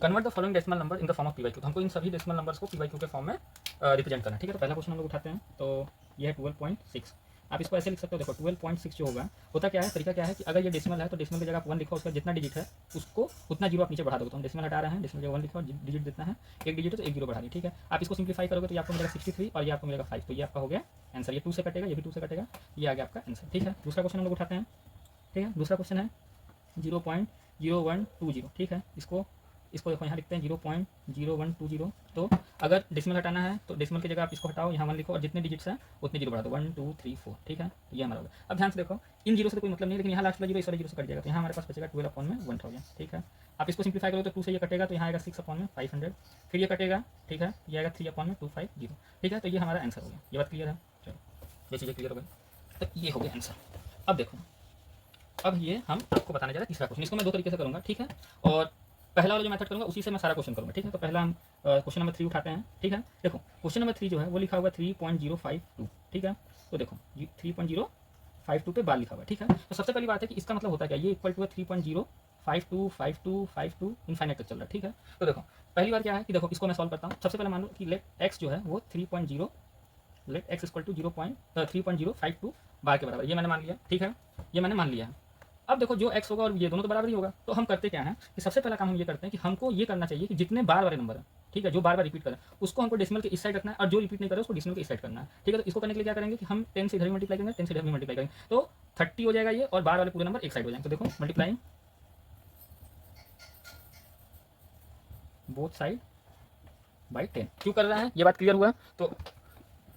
Convert the following decimal number in the form of P Y Q. तो हमको इन सभी डेसिमल नंबर्स को पी वाई क्यू के फॉर्म में रिप्रेजेंट करना है। ठीक है, तो पहला क्वेश्चन हम लोग उठाते हैं। तो ये है 12.6। आप इसको ऐसे लिख सकते हो, देखो 12.6 जो होता क्या है, तरीका क्या है कि अगर ये डेसिमल है तो डेसिमल की जगह आप 1 लिखो, उसका जितना डिजिट है उसको उतना जीरो आप नीचे बढ़ा दोगे। तो हम डेसिमल हटा रहे हैं, डेसिमल जगह 1 लिखो और डिजिट जितना है एक डिजिट है तो एक जीरो बढ़ा दी। ठीक है, आप इसको सिंप्लीफाई करोगे तो ये आपको मिलेगा 63 और ये आपको मिलेगा 5। तो ये आपका हो गया आंसर। ये 2 से कटेगा, ये भी 2 से कटेगा, ये आ गया आपका आंसर। ठीक है, दूसरा क्वेश्चन हम लोग उठाते हैं। ठीक है, दूसरा क्वेश्चन है 0.0120। ठीक है, इसको देखो यहाँ लिखते हैं 0.0120। तो अगर डेसिमल हटाना है तो डेसिमल की जगह आप इसको हटाओ, यहाँ 1 लिखो और जितने डिजिट्स हैं उतने जीरो बढ़ा दो, 1 2 3 4। ठीक है, तो ये हमारा होगा। अब ध्यान से देखो, इन जीरो से तो कोई मतलब नहीं, लेकिन यहाँ लास्ट वाला जीरो इस वाले जीरो से कट जाएगा, तो यहाँ हमारे पास बचेगा 12/1000। ठीक है, आप इसको सिंप्लीफाई करो तो 2 से ये कटेगा तो यहाँ आएगा 6/500, फिर ये कटेगा। ठीक है, ये आएगा 3/250। ठीक है, तो ये हमारा आंसर हो गया। ये बात क्लियर है? चलो, ये चीज़ें क्लियर हो गई, तो ये हो गया आंसर। अब देखो, अब ये हम आपको बताने जा रहे हैं तीसरा क्वेश्चन। इसको मैं दो तरीके से करूँगा। ठीक है, और पहला वाला जो मेथड करूँगा उसी से मैं सारा क्वेश्चन करूँगा। ठीक है, तो पहला हम क्वेश्चन नंबर 3 उठाते हैं। ठीक है, देखो क्वेश्चन नंबर 3 जो है वो लिखा हुआ है 3.052। ठीक है, तो देखो 3.052 पे बार लिखा हुआ है। ठीक है, तो सबसे पहली बात है कि इसका मतलब होता है क्या, ये इक्वल टू है 3.0525252 इनफाइनाइट तक चल रहा है। ठीक है, तो देखो पहली बार क्या है कि देखो इसको मैं सॉल्व करता हूँ। सबसे पहले मान लो कि लेट एक्स जो है वो 3.0 लेट एक्स इक्वल टू 3.052 बार के बराबर, ये मैंने मान लिया। ठीक है, ये मैंने मान लिया है। अब देखो जो x होगा और ये दोनों तो बराबर ही होगा, तो हम करते क्या है कि सबसे पहला काम हम ये करते हैं कि हमको ये करना चाहिए कि जितने बार वाले नंबर हैं, ठीक है, जो बार बार रिपीट करें उसको हमको डेसिमल के इस साइड रखना है, और जो रिपीट नहीं करे उसको डेसिमल के इस साइड करना है। ठीक है, तो इसको करने के लिए क्या करेंगे कि हम 10 से इधर भी मल्टीप्लाई करेंगे, 10 से इधर भी मल्टीप्लाई करेंगे, तो 30 हो जाएगा ये, और बार वाले पूरे नंबर एक साइड हो जाएंगे। तो देखो मल्टीप्लाइंग बोथ साइड बाई 10 क्यों कर रहा है, ये बात क्लियर हुआ?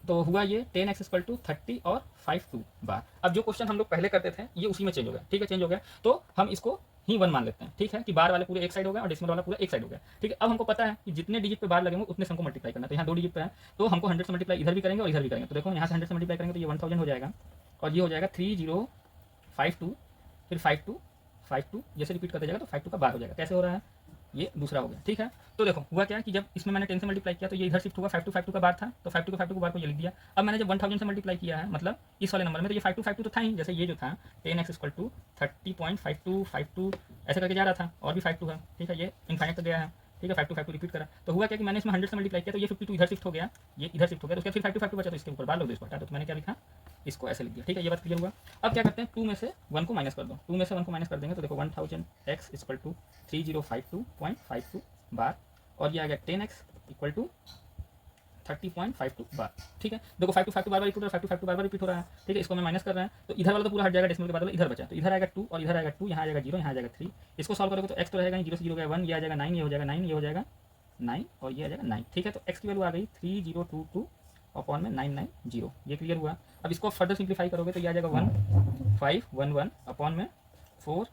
तो हुआ ये 10x इक्वल टू 30 और 52 बार। अब जो क्वेश्चन हम लोग पहले करते थे ये उसी में चेंज हो गया। ठीक है, चेंज हो गया, तो हम इसको ही 1 मान लेते हैं। ठीक है, कि बार वाले पूरे एक साइड हो गए और डेसिमल वाला पूरा एक साइड हो गया। ठीक है, अब हमको पता है कि जितने डिजिट पे बार लगेंगे उतने से हमको मल्टीप्लाई करना है। तो यहाँ 2 डिजिट पे है तो हमको 100 से मल्टीप्लाई इधर भी करेंगे और इधर भी करेंगे। तो देखो यहाँ से 100 से मल्टीप्लाई करेंगे तो ये 1000 हो जाएगा, और ये हो जाएगा 3052, फिर 52 जैसे रिपीट करते जाएगा तो 52 का बार हो जाएगा। कैसे हो रहा है, ये दूसरा हो गया। ठीक है, तो देखो हुआ क्या कि जब इसमें मैंने 10 से मल्टीप्लाई किया तो ये इधर शिफ्ट हुआ, 52 का बार था तो 52 के बार को ये लिख दिया। अब मैंने जब 1000 से मल्टीप्लाई किया है मतलब इस वाले नंबर में, तो ये 52 तो था ही, जैसे ये जो था 10x इक्वल टू 30.5252 ऐसे करके जा रहा था, और भी 52 है। ठीक है, ये इनफाइनाइट तक गया है। ठीक है, 52 रिपीट करा, तो हुआ क्या कि मैंने इसमें 100 से मल्टीप्लाई किया तो ये 52 इधर शिफ्ट हो गया, ये इधर शिफ्ट हो गया, तो उसके फिर 52 बचा तो इसके ऊपर बार लोग इसको हटा दो, तो मैंने क्या लिखा, इसको ऐसे लिख दिया। ठीक है, ये बात क्लियर हुआ? अब क्या करते हैं, 2 में से 1 को माइनस कर दो, 2 में से 1 को माइनस कर देंगे तो देखो 1000x इक्वल टू 3052.52 बार, और ये आ गया 10x इक्वल टू 30.52 बार। ठीक है, देखो 52 बार बार रिपीट हो रहा है, 52 बार बार रिपीट हो रहा है। ठीक है, इसको मैं माइनस कर रहे हैं तो इधर वाला तो पूरा हट जाएगा, डेसिमल के बाद वाला इधर बचा, तो इधर आएगा 2 और इधर आएगा 2, यहाँ आ जाएगा 0, यहाँ आ जाएगा 3। इसको सॉल्व करोगे तो x तो रहेगा 0 से 0 गया 1, ये आ जाएगा 9, ये हो जाएगा 9, ये हो जाएगा 9 और ये आ जाएगा 9। ठीक है, तो x की वैल्यू आ गई 3022 अपॉन में 990। ये क्लियर हुआ? अब इसको फर्दर सिंप्लीफाई करोगे तो ये आ जाएगा 1511 अपॉन में 4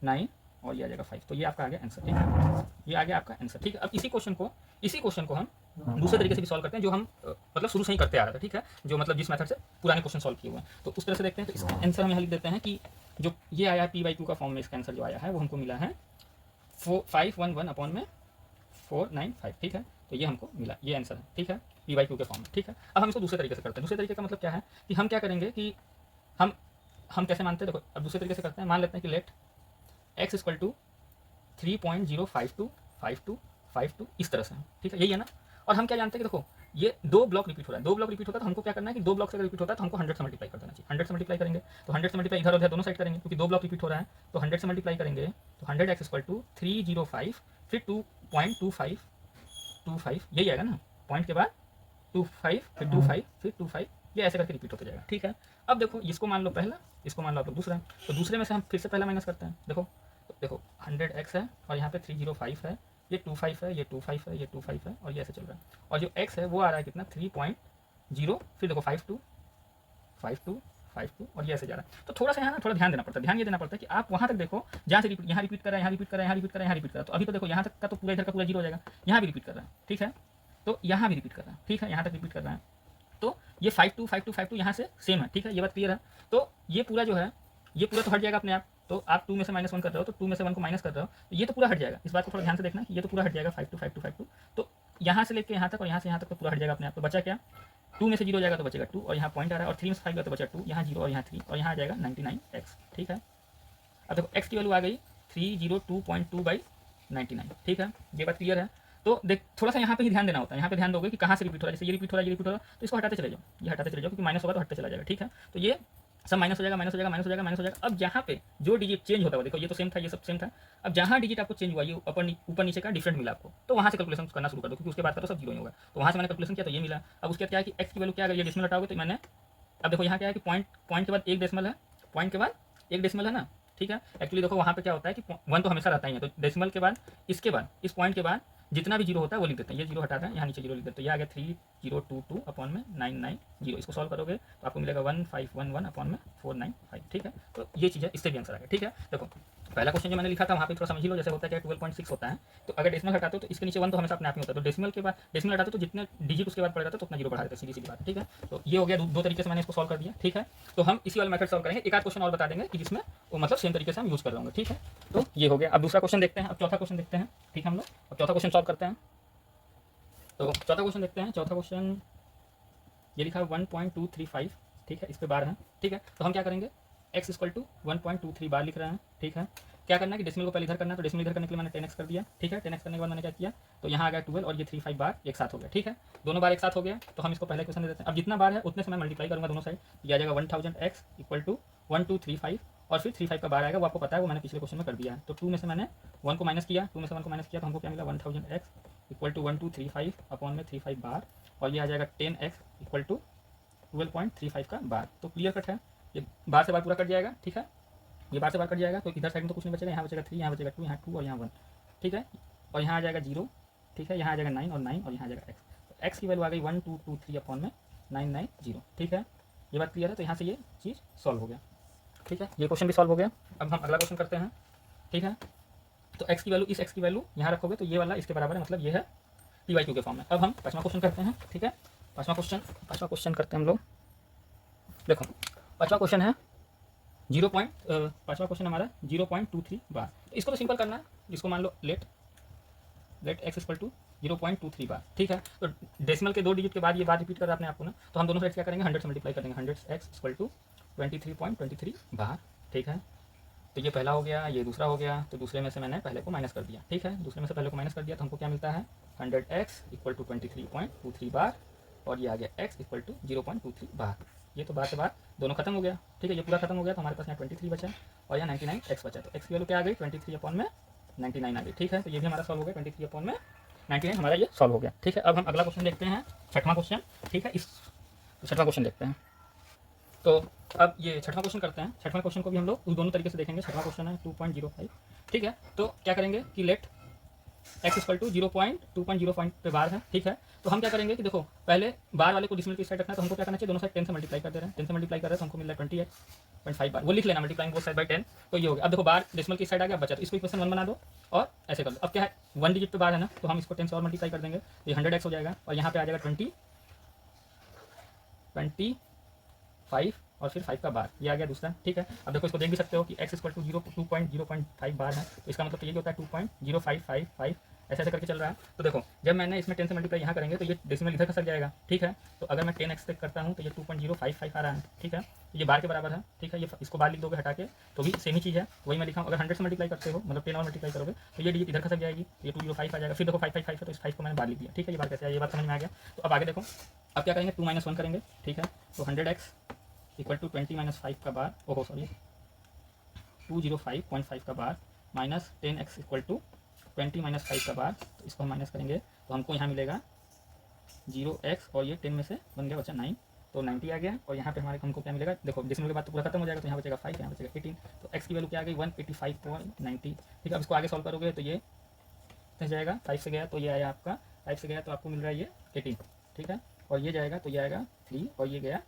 9 और ये आ जाएगा 5। तो ये आपका आ गया आंसर। ठीक है, ये आ गया आपका आंसर। ठीक है, अब इसी क्वेश्चन को हम दूसरे तरीके से भी सॉल्व करते हैं, जो हम मतलब शुरू से ही करते आ रहे थे। ठीक है, जो मतलब जिस मेथड से पुराने क्वेश्चन सॉल्व किए हुए हैं, तो उस तरह से देखते हैं। तो इसका आंसर हम यहाँ लिख देते हैं कि जो ये आया p/q का फॉर्म में, इसका आंसर जो आया है वो हमको मिला है 511 अपॉन में 495। ठीक है, तो ये हमको मिला, ये आंसर है। ठीक है, p/q के फॉर्म में। ठीक है, अब हम इसको दूसरे तरीके से करते हैं। दूसरे तरीके का मतलब क्या है कि हम क्या करेंगे कि हम कैसे मानते हैं, देखो अब दूसरे तरीके से करते हैं। मान लेते हैं कि लेट x इक्वल टू 3.05252 इस तरह से। ठीक है, यही है ना। और हम क्या जानते हैं कि देखो ये 2 ब्लॉक रिपीट हो रहा है, 2 ब्लॉक रिपीट होता है तो हमको क्या करना है कि 2 ब्लॉक से अगर रिपीट होता है तो हमको 100 से मल्टीप्लाई कर देना चाहिए। 100 से मल्टीप्लाई करेंगे तो 100 से मल्टीप्लाई इधर उधर दोनों साइड करेंगे, क्योंकि 2 ब्लॉक रिपीट हो रहा है तो 100 से मल्टीप्लाई करेंगे तो 100x इक्वल टू 305 फिर 2.25 यही आएगा ना, पॉइंट के बाद 25 फिर 25 फिर 25, ये ऐसे करके रिपीट होते जाएगा। ठीक है, अब देखो इसको मान लो पहला, इसको मान लो आप लोग दूसरा, तो दूसरे में से हम फिर से पहला माइनस करते हैं। देखो 100x है और यहाँ पे 305 है, ये 25 है, ये 25 है, ये 25 है और ये ऐसे चल रहा है, और जो x है वो आ रहा है कितना 3.0, फिर देखो 52 और ये ऐसे जा रहा है। तो थोड़ा सा यहाँ ना थोड़ा ध्यान देना पड़ता है, ध्यान ये देना पड़ता है कि आप वहाँ तक देखो जहाँ से यहाँ रिपीट कर रहा है, यहाँ रिपीट कर रहा है, यहाँ रिपीट कर रहा है, यहाँ रिपीट कर रहा है। तो अभी तो देखो यहाँ तक का तो पूरा इधर का पूरा 0 हो जाएगा, यहाँ भी रिपीट कर रहा है। ठीक है, तो यहाँ भी रिपीट कर रहा है। ठीक है, यहाँ तक रिपीट कर रहा है, तो ये 52 यहाँ से सेम है। ठीक है, ये बात क्लियर है। तो ये पूरा जो है ये पूरा तो हट जाएगा अपने आप, तो आप 2 में से -1 कर रहे हो तो 2 में से 1 को माइनस कर रहे हो तो ये तो पूरा हट जाएगा। इस बात को थोड़ा ध्यान से देखना, ये तो पूरा हट जाएगा 52 तो यहाँ से लेके यहाँ तक और यहाँ से यहाँ तक तो पूरा हट जाएगा अपने आप। तो बचा क्या, 2 में से 0 जाएगा तो बचेगा 2 और यहाँ पॉइंट आ रहा है, और 3 में से 5 गया तो बचा 2, यहाँ 0 और यहाँ 3 और यहाँ आ जाएगा 99x। ठीक है, अब देखो x की वैल्यू आ गई 302.2/10 99, ठीक है, ये बात क्लियर है। तो देख थोड़ा सा यहाँ पे ही ध्यान देना होता है, यहाँ पे ध्यान दोगे कि कहाँ से रिपीट हो रहा है, जैसे ये रिपीट हो रहा है, ये रिपीट हो रहा है, तो इसको हटाते चले जाओ, ये हटाते चले जाओ, क्योंकि माइनस होगा तो हटते चला जाएगा, ठीक है। तो ये सब माइनस हो जाएगा, माइनस हो जाएगा, माइनस हो जाएगा, माइनस हो जाएगा। अब यहाँ पे जो डिजिट चेंज होता है, देखो ये तो सेम था, ये सब सेम था। अब जहाँ डिजिट आपको चेंज हुआ, ये ऊपर नीचे का डिफरेंट मिला आपको, तो वहाँ से कैलकुलेशन करना शुरू कर दो, क्योंकि उसके बाद का तो सब जीरो ही होगा। तो वहाँ से मैंने कैलकुलेशन किया तो ये मिला। अब उसके बाद क्या है कि एक्स की वैल्यू क्या है, ये डेसिमल हटाओगे तो मैंने, अब देखो यहाँ क्या है कि पॉइंट के बाद एक डेसिमल है, पॉइंट के बाद एक डेसिमल है ना, ठीक है। एक्चुअली देखो वहाँ पे क्या होता है कि वन तो हमेशा रहता ही है, तो डेसिमल के बाद इसके बाद इस पॉइंट के बाद जितना भी जीरो होता है वो लिख देते हैं, ये जीरो हटाते हैं, यहाँ नीचे जीरो लिख देते हैं, तो ये आ गया 3022 अपॉन में 990। इसको सॉल्व करोगे तो आपको मिलेगा 1511 अपॉन में 495, ठीक है। तो ये चीज़ है, इससे भी आंसर आ गया, ठीक है। देखो पहला क्वेश्चन जो मैंने लिखा था वहाँ पे थोड़ा समझ लो, जैसे होता है कि 12.6 होता है, तो अगर डेसिमल हटाते हो तो इसके नीचे वन तो हमेशा अपने आप ही होता है, तो डेसिमल के बाद डेसिमल हटाते हो तो जितने डिजिट उसके बाद पड़ जाता है तो उतना जीरो बढ़ा देते हैं, सीधी सीधी बात, ठीक है। तो ये हो गया, दो तरीके से मैंने इसको सॉल्व कर दिया, ठीक है। तो हम इसी वाला मेथड सॉल्व करेंगे, एक आध क्वेश्चन और बता देंगे कि जिसमें वो मतलब सेम तरीके से हम यूज़ कर रहे होंगे, ठीक है। तो ये हो गया। अब दूसरा क्वेश्चन देखते हैं, अब चौथा क्वेश्चन देखते हैं, ठीक है। हम लोग अब चौथा क्वेश्चन सॉल्व करते हैं। तो चौथा क्वेश्चन देखते हैं। चौथा क्वेश्चन ये लिखा है 1.235, ठीक है, इस पे बार है, ठीक है। तो हम क्या करेंगे, x इक्वल टू 1.23 बार लिख रहे हैं, ठीक है। क्या करना है कि डेसिमल को पहले इधर करना है, तो डेसिमल इधर करने के लिए मैंने 10x कर दिया, ठीक है। 10x करने के बाद मैंने क्या किया, तो यहाँ आ गया 12 और ये 35 बार एक साथ हो गया, ठीक है। दोनों बार एक साथ हो गया, तो हम इसको पहले क्वेश्चन दे देते हैं। अब जितना बार है उतने से मैं मल्टीप्लाई करूँगा दोनों साइड, ये आ जाएगा 1000x इक्वल टू 1235 और फिर 35 का बार आएगा, वो आपको पता है, वो मैंने पिछले क्वेश्चन में कर दिया है। तो 2 में से मैंने 1 को माइनस किया, 2 में से 1 को माइनस किया तो हमको क्या मिला 1000x इक्वल टू 1235 अपॉन में 35 बार, और ये आ जाएगा 10x इक्वल टू 12.35 का बार। तो क्लियर कट है, ये बार से बार पूरा कट जाएगा, ठीक है। ये बार से बार कट जाएगा तो इधर साइड में तो कुछ नहीं बचेगा, यहाँ बचेगा 3, यहाँ बचेगा 2, यहाँ 2 और यहाँ 1, ठीक है। और यहाँ आ जाएगा 0, ठीक है। यहाँ आ जाएगा 9 और 9 और यहाँ आ जाएगा x, तो x की वैल्यू आ गई 1223 अपॉन में 990, ठीक है। ये बात क्लियर है। तो यहाँ से ये चीज़ सॉल्व हो गया, ठीक है। ये क्वेश्चन भी सॉल्व हो गया। अब हम अगला क्वेश्चन करते हैं, ठीक है। तो x की वैल्यू, इस x की वैल्यू यहाँ रखोगे तो ये वाला इसके बराबर है, मतलब ये है p/q के फॉर्म में। अब हम पाँचवा क्वेश्चन करते हैं, ठीक है। पाँचवा क्वेश्चन करते हैं हम लोग। देखो पाँचवा क्वेश्चन है पाँचवा क्वेश्चन हमारा 0.23 बार। तो इसको तो सिंपल करना है, इसको मान लो लेट x इक्वल टू 0.23 बार, ठीक है। तो डेसिमल के 2 डिजिट के बाद ये बार रिपीट कर रहा है अपने आपको ना, तो हम दोनों साइड क्या करेंगे 100 से मल्टीप्लाई कर देंगे, 100x इक्वल टू 23.23 बार, ठीक है। तो ये पहला हो गया, ये दूसरा हो गया, तो दूसरे में से मैंने पहले को माइनस कर दिया, ठीक है। दूसरे में से पहले को माइनस कर दिया तो हमको क्या मिलता है 100x इक्वल टू 23.23 बार, और ये आ गया x इक्वल टू 0.23 बार। ये तो बार से बार दोनों खत्म हो गया, ठीक है। ये पूरा खत्म हो गया तो हमारे पास यहाँ 23 बचा और यहाँ 99x बचा, तो x की वैल्यू क्या आ गई 23 अपॉन में 99 आ गई, ठीक है। तो ये भी हमारा सॉल्व हो गया, 23 अपॉन में 99 हमारा ये सॉल्व हो गया, ठीक है। अब हम अगला क्वेश्चन देखते हैं, छठवां क्वेश्चन, ठीक है। इस छठवां क्वेश्चन देखते हैं। तो अब ये छठवां क्वेश्चन करते हैं। छठवां क्वेश्चन को भी हम लोग उस दोनों तरीके से देखेंगे। छठवां क्वेश्चन है 2.05, ठीक है। तो क्या करेंगे कि लेट x इक्वल टू 2.05 पे बार है, ठीक है। तो हम क्या करेंगे कि देखो पहले बार वाले को डिसिमल की साइड रखना है, तो हमको क्या करना चाहिए, दोनों साइड 10 से मल्टीप्लाई कर दे रहे हैं, 10 से मल्टीप्लाई कर रहे हैं तो हमको मिल रहा है 28.5 बार, वो लिख लेना, मल्टीप्लाइंग बोथ साइड बाय 10, तो ये हो गया। अब देखो बार डेसिमल की साइड आ गया, बचा, तो इसको इक्वेशन 1 बना दो और ऐसे कर दो। अब क्या है 1 डिजिट पे बार है ना, तो हम इसको 10 से और मल्टीप्लाई कर देंगे, ये 100x हो जाएगा, और यहाँ पे आ जाएगा 25 और फिर 5 का बार, ये आ गया दूसरा, ठीक है। अब देखो इसको देख भी सकते हो कि x इक्वल टू 2.0.5 बार है, तो इसका मतलब तो ये होता है 2.0555, ऐसे ऐसे करके चल रहा है। तो देखो जब मैंने इसमें 10 से मल्टीप्लाई यहाँ करेंगे तो ये डेसिमल इधर खसक जाएगा, ठीक है। तो अगर मैं 10x तक करता हूँ तो ये 2.055 आ रहा है, ठीक है। ये बार के बराबर है, ठीक है। ये इसको बार लिख दोगे हटा के तो भी सेम ही चीज़ है, वही मैं लिखा हूँ। अगर 100 से मल्टीप्लाई करते हो, मतलब 10 और मल्टीप्लाई करोगे तो ये डिजिट इधर खसक जाएगी, ये 205 आ जाएगा। फिर देखो 555 है तो इस 5 को मैंने बार लिख दिया, ठीक है। ये बार कैसे आया, ये बात समझ में आ गया। तो अब आगे देखो, अब क्या करेंगे 2 - 1 करेंगे, ठीक है। तो 100x इक्वल टू 20 - 5 का बार, ओहो सॉरी 205.5 का बार माइनस 10x इक्वल टू 20 - 5 का बार, तो इसको हम माइनस करेंगे तो हमको यहाँ मिलेगा 0x और ये 10 में से बन गया बचा 9, तो 90 आ गया। और यहाँ पे हमारे हमको क्या मिलेगा, देखो डेसिमल के बाद तो पूरा खत्म हो जाएगा, तो यहाँ बचेगा 5, यहाँ बचेगा 18, तो x की वैल्यू क्या आ गई 185.90, ठीक है। अब इसको आगे सॉल्व करोगे तो ये कितने जाएगा, 5 से गया तो ये आया आपका, 5 से गया तो आपको मिल रहा है ये 18, ठीक है। और ये जाएगा तो ये आएगा 3 और ये गया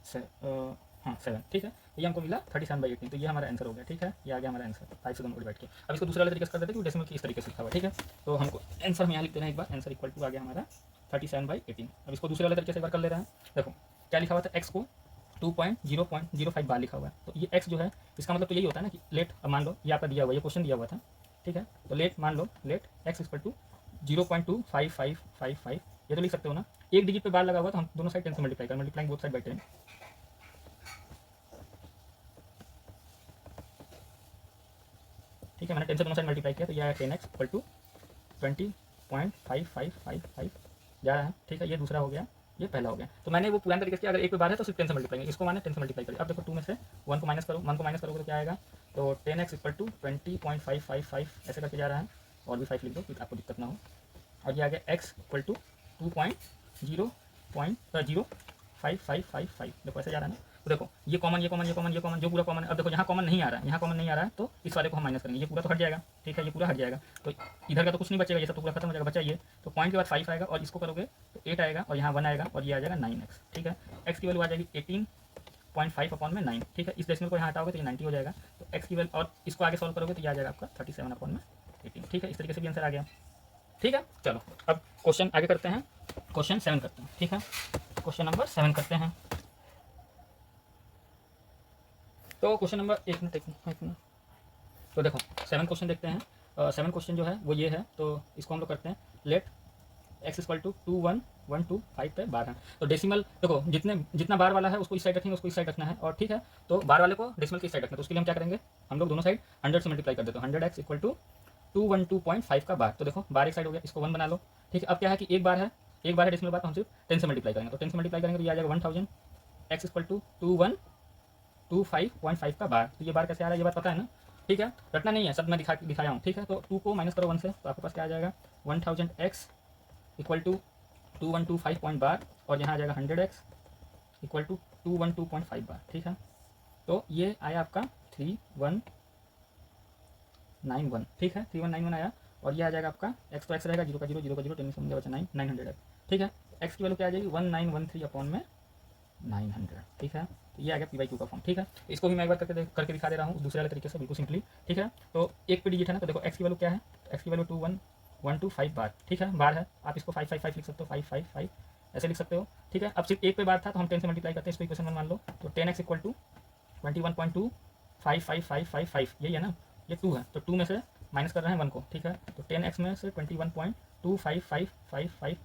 7, ठीक है। तो ये हमको मिला 37/18, तो ये हमारा आंसर हो गया, ठीक है। ये आ गया हमारा आंसर 5 से दोनों को डिवाइड किया। अब इसको दूसरे वाले तरीके से कर देते हैं, डेसिमल की इस तरीके से लिखा हुआ है, ठीक है। तो हमको आंसर हम यहाँ लिखते हैं एक बार, आंसर इक्वल टू आ गया हमारा 37/18। अब इसको दूसरे वाले तरीके से एक बार कर ले रहे हैं। देखो क्या लिखा हुआ था, एक्स को 2.0.05 बार लिखा हुआ है, तो ये एक्स जो है इसका मतलब तो यही होता है ना कि लेट, अब मान लो ये आपका दिया हुआ है, ये क्वेश्चन दिया हुआ था, ठीक है। तो लेट मान लो लेट एक्स इक्वल टू 0.2555, ये तो लिख सकते हो ना। एक डिजिट पे बार लगा हुआ तो हम दोनों साइड 10 से मल्टीप्लाई कर, मल्टीप्लाइंग बोथ साइड बाय 10, ठीक ठीक है, मैंने 10 से दोनों साइड मल्टीप्लाई किया तो यह आया 10x इक्वल टू 20.5555 जा रहा है। ठीक है, ये दूसरा हो गया, ये पहला हो गया। तो मैंने वो पुराने तरीके से अगर एक पे बार है तो सिर्फ 10 से मल्टीप्लाई करेंगे, इसको मैंने 10 से मल्टीप्लाई करिए। अब देखो 2 में से 1 को माइनस करो, 1 को माइनस करोगे तो क्या आएगा, तो 10x इक्वल टू 20.555 ऐसे करके जा रहा है, और भी 5 लिख दो कि आपको दिक्कत ना हो। और ये आ गया x इक्वल टू 2.0.0555 देखो ऐसे जा रहा है ना। तो देखो ये कॉमन, ये कॉमन, ये कॉमन, ये कॉमन, जो पूरा कॉमन है। अब देखो यहाँ कॉमन नहीं आ रहा है, यहाँ कॉमन नहीं आ रहा है, तो इस वाले को हम माइनस करेंगे, ये पूरा तो हट जाएगा। ठीक है, ये पूरा हट जाएगा, तो इधर का तो कुछ नहीं बचेगा, ये सब तो पूरा खत्म हो जाएगा, बचा ये। तो पॉइंट के बाद 5 आएगा, और इसको करोगे तो 8 आएगा, और यहाँ 1 आएगा, और ये आ जाएगा 9x। ठीक है, x की वैल्यू आ जाएगी 18.5 अपॉन में 9। ठीक है, इस डेसिमल को यहाँ हटाओगे तो ये 90 हो जाएगा। तो x की वैल्यू, और इसको आगे सॉल्व करोगे तो ये आ जाएगा आपका 37 अपॉन में 18। ठीक है, इस तरीके से भी आंसर आ गया। ठीक है, चलो अब क्वेश्चन आगे करते हैं, क्वेश्चन 7 करते हैं। ठीक है, क्वेश्चन नंबर 7 करते हैं। तो क्वेश्चन नंबर एक मिनट। तो देखो 7 क्वेश्चन देखते हैं। 7 क्वेश्चन जो है वो ये है, तो इसको हम लोग करते हैं। लेट x इक्वल टू 21125 पे बार है। तो डेसिमल देखो जितना बार वाला है उसको इस साइड रखेंगे, उसको इस साइड रखना है, और ठीक है, तो बार वाले को डेसिमल की इस साइड रखना है। तो उसके लिए हम क्या करेंगे, हम लोग दोनों साइड 100 से मल्टीप्लाई कर देते हैं। 100x इक्वल टू 212.5 का बार। तो देखो बार एक साइड हो गया, इसको 1 बना लो। ठीक है, अब क्या है कि एक बार है डेसिमल बार, तो हम सिर्फ 10 से मल्टीप्लाई करेंगे। तो 10 से मल्टीप्लाई करेंगे तो ये आ जाएगा 1000 x इक्वल टू 2125.5 का बार। तो ये बार कैसे आ रहा है ये बात पता है ना। ठीक है, रटना नहीं है, सब मैं दिखाया हूँ। ठीक है, तो 2 को माइनस करो 1 से, तो आपके पास क्या आ जाएगा 1000x इक्वल टू 2125 पॉइंट बार, और यहाँ आ जाएगा 100x इक्वल टू 212.5 बार। ठीक है, तो ये आया आपका 3191। ठीक है, 3191 आया, और ये आ जाएगा आपका x तो x रहेगा, 0 का 0, 0 का 0, 10 से बचा 9, 900 ठीक है, x की वैल्यू क्या आ जाएगी 1913 अपॉन में 900। ठीक है, तो ये आ गया p/q का फॉर्म। ठीक है, इसको भी मैं एक बार करके दिखा दे रहा हूँ दूसरे वाले तरीके से, बिल्कुल सिंपली। ठीक है, तो एक पे डिजिट है ना, तो देखो x की वैल्यू क्या है, x की वैल्यू 21125 बार। ठीक है, बार है, आप इसको 555 लिख सकते हो, 555 ऐसे लिख सकते हो। ठीक है, अब सिर्फ एक पे बार था तो हम 10 से मल्टीप्लाई करते हैं, इसको इक्वेशन 1 मान लो। तो 10x इक्वल टू 21.25555, यही है ना, ये 2 है, तो 2 में से माइनस कर रहे हैं 1 को। ठीक है, तो 10x में से 21.25555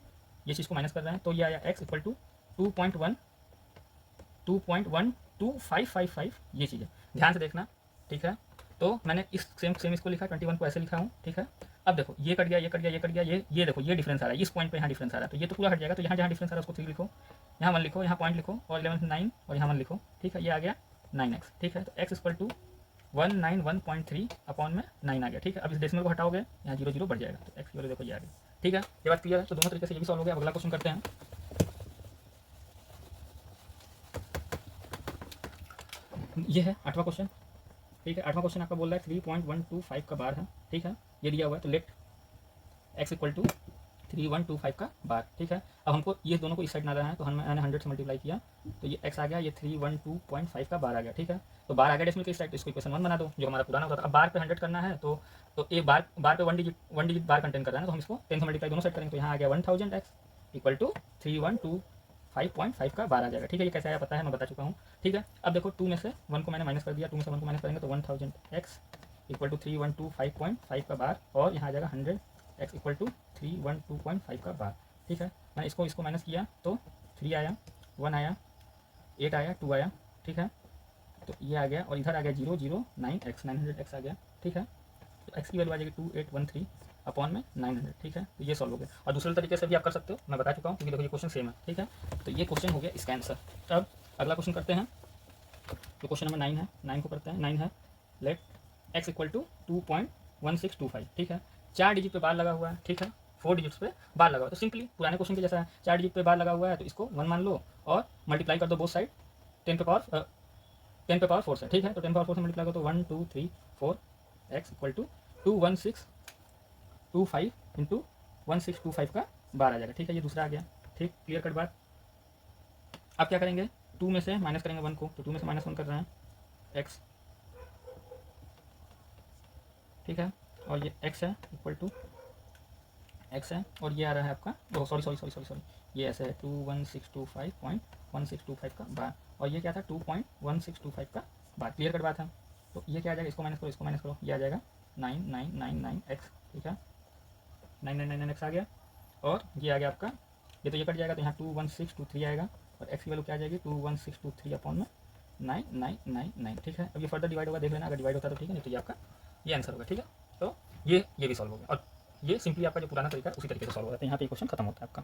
ये चीज़ को माइनस कर रहे हैं, तो ये आया x इक्वल टू 2.12555 ये चीज़ है, ध्यान से देखना। ठीक है, तो मैंने इस सेम इसको लिखा, 21 को ऐसे लिखा हूँ। ठीक है, अब देखो ये कट गया, ये कट गया, ये कट गया, ये देखो ये डिफरेंस आ रहा है, इस पॉइंट पे यहाँ डिफरेंस आ रहा है, तो ये तो पूरा हट जाएगा। तो यहाँ जहाँ डिफरेंस आ रहा है उसको 3 लिखो, यहाँ 1 लिखो, यहाँ पॉइंट लिखो, और 11 से 9, और यहाँ 1 लिखो। ठीक है, ये आ गया 9x। ठीक है, तो x इक्वल टू 191.3 अपॉन में 9 आ गया। ठीक है, अब इस डेसिमल को हटाओगे, यहाँ 0 0 बढ़ जाएगा, तो x की वैल्यू देखो ये आ गया। ठीक है, ये बात क्लियर है। तो दोनों तरीके से ये भी सॉल्व हो गया। अगला क्वेश्चन करते हैं। ये है 8वां क्वेश्चन। ठीक है, 8वां क्वेश्चन आपका बोल रहा है 3.125 का बार है। ठीक है, ये दिया हुआ है, तो लेट x इक्वल टू 3125 का बार। ठीक है, अब हमको ये दोनों को इस साइड ना रहा है, तो मैंने 100 से मल्टीप्लाई किया, तो ये x आ गया, ये 312.5 का बार आ गया। ठीक है, तो बार आ गया डेसिमल के इस साइड, तो इसको इक्वेशन 1 बना दो, जो हमारा पुराना होता था। अब बार पे 100 करना है, तो एक बार पे 1 डिजिट बार कंटेंट कर रहा है ना, तो हम इसको 10 से मल्टीप्लाई दोनों साइड करेंगे, तो यहाँ आ गया 1000x इक्वल टू 3125.5 का बार आ जाएगा। ठीक है, ये कैसे आया पता है, मैं बता चुका हूँ। ठीक है, अब देखो 2 में से 1 को मैंने माइनस कर दिया, 2 में से 1 को माइनस करेंगे तो 1000x इक्वल टू 3125.5 का बार, और यहाँ आ जाएगा 100x इक्वल टू 312.5 का बार। ठीक है, मैंने इसको माइनस किया तो 3 आया, 1 आया, 8 आया, 2 आया। ठीक है, तो ये आ गया, और इधर आ गया 009x 900x आ गया। ठीक है, तो x की वैल्यू आ जाएगी 2813 अपॉन में 900। ठीक है, तो ये सॉल्व हो गया। और दूसरे तरीके से भी आप कर सकते हो, मैं बता चुका हूँ, क्योंकि देखो ये क्वेश्चन सेम है। ठीक है, तो ये क्वेश्चन हो गया इसका आंसर। अब अगला क्वेश्चन करते हैं, तो क्वेश्चन नंबर 9 है, 9 को करते हैं। 9 है लेट x इक्वल टू 2.1625। ठीक है, 4 डिजिट पे बार लगा हुआ है। ठीक है, 4 डिजिट्स पे बार लगा हुआ है, तो सिंपली पुराने क्वेश्चन के जैसा है, 4 डिजिट पे बार लगा हुआ है, तो इसको 1 मान लो, और मल्टीप्लाई कर दो बोथ साइड 10 पे पावर 4 से। ठीक है, तो 10 पावर 4 से मल्टीप्लाई करो तो 1 2 3 4 x इक्वल टू 21625 इंटू 1625 का बार आ जाएगा। ठीक है, ये दूसरा आ गया। ठीक, क्लियर कट बात। अब क्या करेंगे, 2 में से माइनस करेंगे 1 को, तो 2 में से माइनस 1 कर रहे हैं x। ठीक है, और ये x है इक्वल टू x है, और ये आ रहा है आपका, ओह सॉरी, ये ऐसे है 21625.1625 का बार, और ये क्या था 2.1625 का बार। क्लियर कट बात है। तो ये क्या आ जाएगा, इसको माइनस करो, इसको माइनस करो, ये आ जाएगा 9999x। ठीक है, 9999x आ गया, और ये आ गया आपका, ये तो ये कट जाएगा, तो यहाँ 21623 आएगा, और x की वैल्यू क्या आ जाएगी 21623 अपॉन में 9999। ठीक है, अब ये फर्दर डिवाइड होगा, देख लेना, अगर डिवाइड होता है तो ठीक है, नहीं तो ये आपका ये आंसर होगा। ठीक है। ये भी सॉल्व हो गया, और ये सिंपली आपका जो पुराना तरीका है उसी तरीके से सॉल्व हो जाता है। यहाँ पे क्वेश्चन खत्म होता है आपका।